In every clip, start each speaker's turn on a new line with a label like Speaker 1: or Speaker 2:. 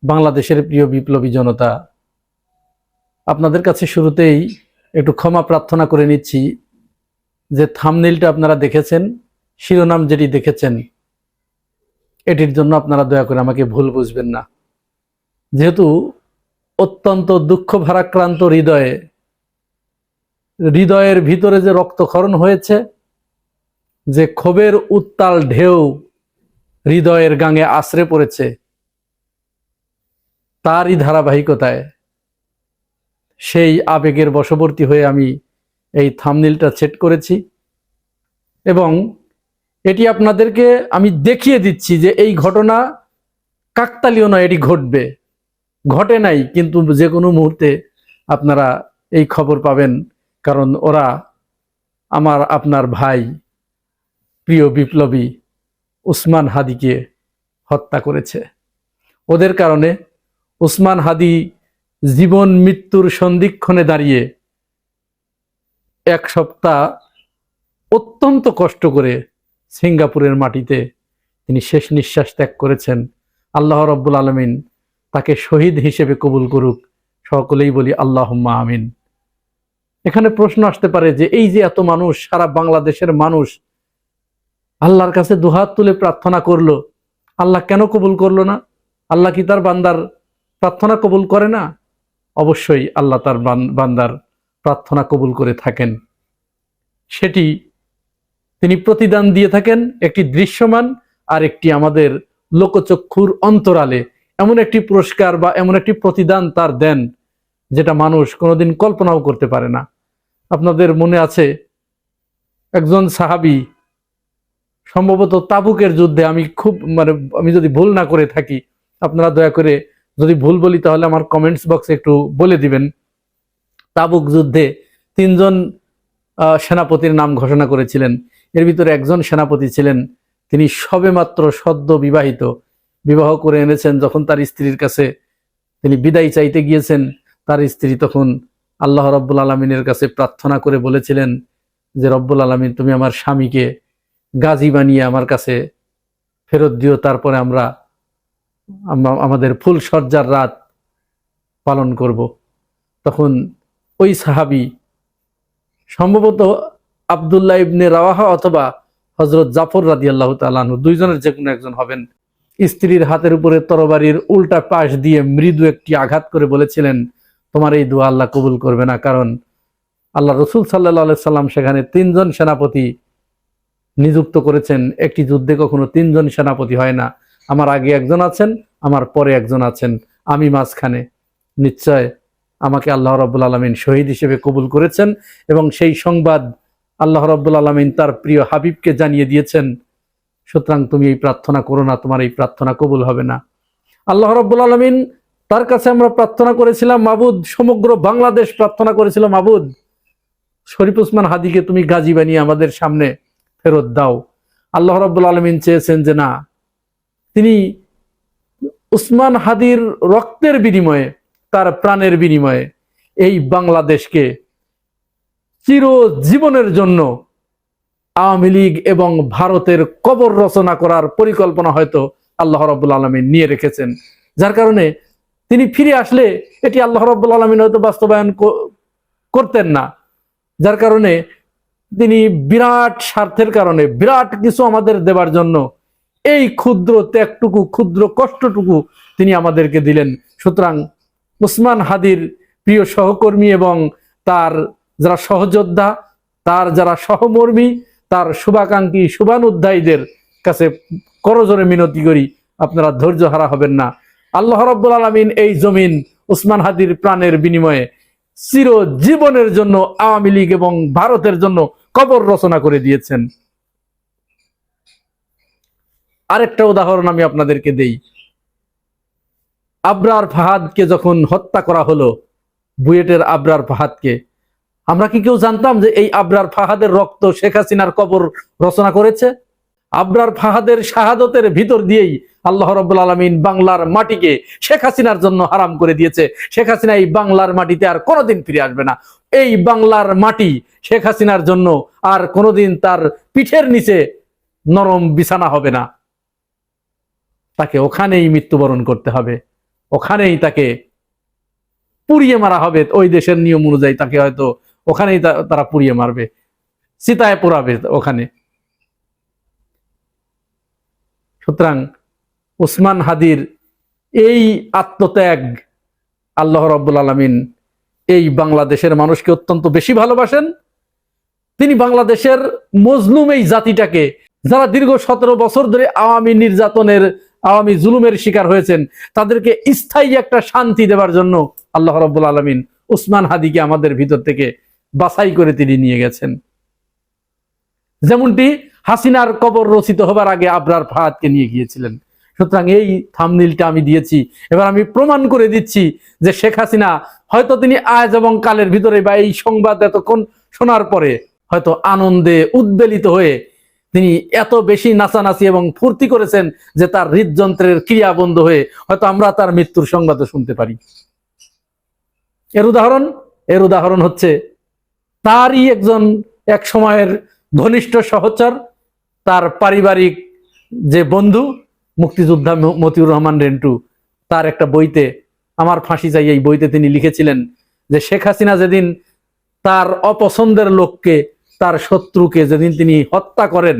Speaker 1: বাংলাদেশের প্রিয় বিপ্লবী জনতা, আপনাদের কাছে শুরুতেই একটু ক্ষমা প্রার্থনা করে নিচ্ছি যে থাম্বনেইলটা আপনারা দেখেছেন, শিরোনাম যেটি দেখেছেন, এটির জন্য আপনারা দয়া করে আমাকে ভুল বুঝবেন না। যেহেতু অত্যন্ত দুঃখ ভারাক্রান্ত হৃদয়ের ভিতরে যে রক্তক্ষরণ হয়েছে, যে ক্ষোভের উত্তাল ঢেউ হৃদয়ের গাঙে আছড়ে পড়েছে, তারই ধারাবাহিকতায় সেই আবেগের বশবর্তী হয়ে আমি এই থাম্বনেইলটা সেট করেছি এবং এটি আপনাদেরকে আমি দেখিয়ে দিচ্ছি যে এই ঘটনা কাকতালীয় নয়, এটি ঘটবে, ঘটে নাই, কিন্তু যে কোনো মুহূর্তে আপনারা এই খবর পাবেন, কারণ ওরা আমার আপনার ভাই প্রিয় বিপ্লবী উসমান হাদিকে হত্যা করেছে। ওদের কারণে উসমান হাদি জীবন মৃত্যুর সন্ধিক্ষণে দাঁড়িয়ে এক সপ্তাহ অত্যন্ত কষ্ট করে সিঙ্গাপুরের মাটিতে তিনি শেষ নিঃশ্বাস ত্যাগ করেছেন। আল্লাহ রাব্বুল আলামিন তাকে শহীদ হিসেবে কবুল করুক, সকলেই বলি আল্লাহুম্মা আমিন। এখানে প্রশ্ন আসতে পারে যে এই যে এত মানুষ, সারা বাংলাদেশের মানুষ আল্লাহর কাছে দুহাত তুলে প্রার্থনা করলো, আল্লাহ কেন কবুল করলো না? আল্লাহ কি তার বান্দার প্রার্থনা কবুল করে না? অবশ্যই আল্লাহ তার বান্দার প্রার্থনা কবুল করে থাকেন। সেটি তিনি প্রতিদান দিয়ে থাকেন, একটি দৃশ্যমান আর একটি আমাদের লোকচক্ষুর অন্তরালে এমন একটি পুরস্কার বা এমন একটি প্রতিদান তার দেন যেটা মানুষ কোনোদিন কল্পনাও করতে পারে না। আপনাদের মনে আছে একজন সাহাবী, সম্ভবত তাবুকের যুদ্ধে, আমি যদি ভুল না করে থাকি, আপনারা দয়া করে যদি ভুল বলি তাহলে আমার কমেন্টস বক্সে একটু বলে দিবেন। তাবুক যুদ্ধে 3 জন সেনাপতির নাম ঘোষণা করেছিলেন। এর ভিতরে একজন সেনাপতি ছিলেন, তিনি সবেমাত্র সদ্য বিবাহিত, বিবাহ করে এনেছেন। যখন তার স্ত্রীর কাছে তিনি বিদায় চাইতে গিয়েছেন, তার স্ত্রী তখন আল্লাহ রাব্বুল আলামিনের কাছে প্রার্থনা করে বলেছিলেন যে রব্বুল আলামিন, তুমি আমার স্বামীকে গাজী বানিয়ে আমার কাছে ফেরত দিও, তারপরে আমরা আমাদের ফুল সজ্জার রাত পালন করব। তখন ওই সাহাবী, সম্ভবত আব্দুল্লাহ ইবনে রাওয়াহা অথবা হযরত জাফর রাদিয়াল্লাহু তাআলা আনহু, দুইজনের যে কোনো একজন হবেন, স্ত্রীর হাতের উপরে তরবারির উল্টা পাশ দিয়ে মৃদু একটি আঘাত করে বলেছিলেন, তোমার এই দোয়া আল্লাহ কবুল করবে না, কারণ আল্লাহ রাসূল সাল্লাল্লাহু আলাইহি সাল্লাম সেখানে 3 জন সেনাপতি নিযুক্ত করেছেন। একটি যুদ্ধে কখনো 3 জন সেনাপতি হয় না। আমার আগে একজন আছেন, আমার পরে একজন আছেন, আমি মাঝখানে। নিশ্চয় আমাকে আল্লাহ রাব্বুল আলামিন শহীদ হিসেবে কবুল করেছেন এবং সেই সংবাদ আল্লাহ রাব্বুল আলামিন তার প্রিয় হাবিবকে জানিয়ে দিয়েছেন। সুতরাং তুমি এই প্রার্থনা করো না, তোমার এই প্রার্থনা কবুল হবে না। আল্লাহ রাব্বুল আলামিন তার কাছে আমরা প্রার্থনা করেছিলাম, মাবুদ, সমগ্র বাংলাদেশ প্রার্থনা করেছিল, মাবুদ, শরীফ উসমান হাদিকে তুমি গাজী বানিয়ে আমাদের সামনে ফেরত দাও। আল্লাহ রাব্বুল আলামিন চেয়েছেন যে না, তিনি উসমান হাদির রক্তের বিনিময়ে, তার প্রাণের বিনিময়ে এই বাংলাদেশকে চিরজীবনের জন্য আওয়ামী লীগ এবং ভারতের কবর রচনা করার পরিকল্পনা হয়তো আল্লাহ রাব্বুল আলামিন নিয়ে রেখেছেন, যার কারণে তিনি ফিরে আসলে এটি আল্লাহ রাব্বুল আলামিন হয়তো বাস্তবায়ন করতেন না। যার কারণে তিনি বিরাট স্বার্থের কারণে বিরাট কিছু আমাদের দেবার জন্য এই ক্ষুদ্র ত্যাগটুকু, ক্ষুদ্র কষ্টটুকু তিনি আমাদেরকে দিলেন। সুতরাং উসমান হাদির প্রিয় সহকর্মী এবং তার যারা সহযোদ্ধা, তার যারা সহমর্মী, তার শুভাকাঙ্ক্ষী, শুভানুধ্যায়ীদের কাছে করজোরে মিনতি করি, আপনারা ধৈর্য হারা হবেন না। আল্লাহ রাব্বুল আলামিন এই জমিন উসমান হাদির প্রাণের বিনিময়ে চিরজীবনের জন্য আওয়ামী লীগ এবং ভারতের জন্য কবর রচনা করে দিয়েছেন। আরেকটা উদাহরণ আমি আপনাদেরকে দেই। আবরার ফাহাদকে যখন হত্যা করা হলো, বুয়েটের আবরার ফাহাদকে, আমরা কি কেউ জানতাম যে এই আবরার ফাহাদের রক্ত শেখ হাসিনার কবর রচনা করেছে? আবরার ফাহাদের শাহাদতের ভিতর দিয়েই আল্লাহ রাব্বুল আলামিন বাংলার মাটিকে শেখ হাসিনার জন্য হারাম করে দিয়েছে। শেখ হাসিনা এই বাংলার মাটিতে আর কোনোদিন ফিরে আসবে না। এই বাংলার মাটি শেখ হাসিনার জন্য আর কোনোদিন তার পিঠের নিচে নরম বিছানা হবে না। তাকে ওখানেই মৃত্যুবরণ করতে হবে, ওখানেই তাকে পুড়িয়ে মারা হবে। ওই দেশের নিয়ম অনুযায়ী তাকে হয়তো ওখানেই তারা পুড়িয়ে মারবে, চিতায় পোড়াবে ওখানে। সুতরাং ওসমান হাদির এই আত্মত্যাগ আল্লাহ রাব্বুল আলামিন এই বাংলাদেশের মানুষকে অত্যন্ত বেশি ভালোবাসেন। তিনি বাংলাদেশের মজলুম এই জাতিটাকে, যারা দীর্ঘ 17 বছর ধরে আওয়ামী নির্যাতনের, আওয়ামী জুলুমের শিকার হয়েছেন, তাদেরকে স্থায়ী একটা শান্তি দেওয়ার জন্য আল্লাহ রাব্বুল আলামিন ওসমান হাদিকে আমাদের ভিতর থেকে বাছাই করে তিনি নিয়ে গেছেন। যেমনটি হাসিনার কবর রচিত হবার আগে আবরার ফাহাদকে নিয়ে গিয়েছিলেন। সুতরাং এই থাম্বনেইলটা আমি দিয়েছি, এবার আমি প্রমাণ করে দিচ্ছি যে শেখ হাসিনা হয়তো তিনি আজ এবং কালের ভিতরে বা এই সংবাদ এতক্ষণ শোনার পরে হয়তো আনন্দে উদ্বেলিত হয়ে তিনি এত বেশি নাচানাচি এবং ফুর্তি করেছেন যে তার হৃদযন্ত্রের ক্রিয়া বন্ধ হয়ে হয়তো আমরা তার মৃত্যুর সংবাদও শুনতে পারি। এর উদাহরণ হচ্ছে তারই এক সময়ের ঘনিষ্ঠ সহচর, তার পারিবারিক যে বন্ধু মুক্তিযোদ্ধা মতিউর রহমান রেন্টু, তার একটা বইতে আমার ফাঁসি চাই এই বইতে তিনি লিখেছিলেন যে শেখ হাসিনা যেদিন তার অপছন্দের লোককে, তার শত্রুকে যেদিন তিনি হত্যা করেন,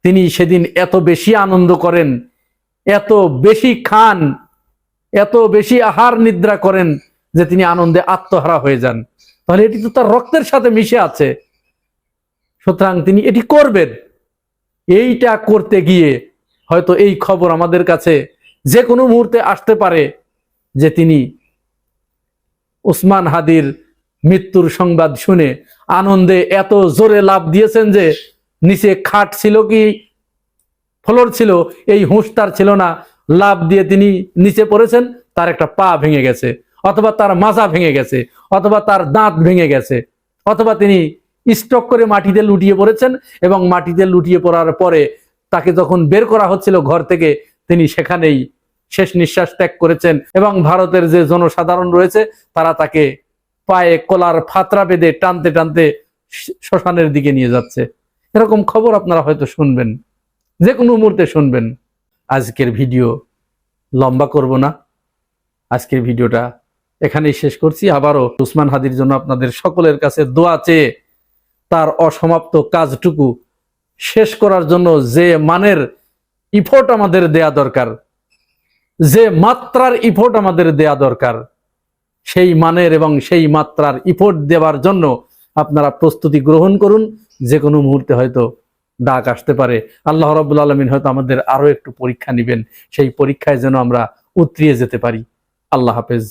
Speaker 1: তিনি সেদিন এত বেশি আনন্দ করেন, এত বেশি খান, এত বেশি আহার নিদ্রা করেন যে তিনি আনন্দে আত্মহারা হয়ে যান। তাহলে এটি তো তার রক্তের সাথে মিশে আছে। সুতরাং তিনি এটি করবেন। এইটা করতে গিয়ে হয়তো এই খবর আমাদের কাছে যে কোনো মুহূর্তে আসতে পারে যে তিনি ওসমান হাদির মৃত্যুর সংবাদ শুনে আনন্দে এত জোরে লাফ দিয়েছেন যে নিচে খাট ছিল কি ফ্লোর ছিল এই হুঁশ তার ছিল না, লাফ দিয়ে তিনি নিচে পড়েছেন, তার একটা পা ভেঙে গেছে, অথবা তার মাজা ভেঙে গেছে, অথবা তার দাঁত ভেঙে গেছে, অথবা তিনি স্ট্রোক করে মাটিতে লুটিয়ে পড়েছেন এবং মাটিতে লুটিয়ে পড়ার পরে তাকে যখন বের করা হচ্ছিল ঘর থেকে, তিনি সেখানেই শেষ নিঃশ্বাস ত্যাগ করেছেন। এবং ভারতের যে জনসাধারণ রয়েছে তারা তাকে পায়ে কলার ফাতরা বেঁধে টানতে টানতে শ্মশানের দিকে নিয়ে যাচ্ছে। এরকম খবর আপনারা হয়তো শুনবেন, যে কোনো মুহূর্তে শুনবেন। আজকের ভিডিও লম্বা করব না, আজকের ভিডিওটা এখানেই শেষ করছি। আবারও ওসমান হাদির জন্য আপনাদের সকলের কাছে দোয়া চেয়ে তার অসমাপ্ত কাজটুকু শেষ করার জন্য যে মানের ইফোর্ট আমাদের দেয়া দরকার, যে মাত্রার ইফোর্ট আমাদের দেয়া দরকার, সেই মানের এবং সেই মাত্রার ইফোর্ট দেওয়ার জন্য আপনারা প্রস্তুতি গ্রহণ করুন। যে কোনো মুহূর্তে হয়তো ডাক আসতে পারে। আল্লাহ রাব্বুল আলামিন হয়তো আমাদের আরো একটু পরীক্ষা নেবেন, সেই পরীক্ষায় যেন আমরা উতরিয়ে যেতে পারি। আল্লাহ হাফেজ।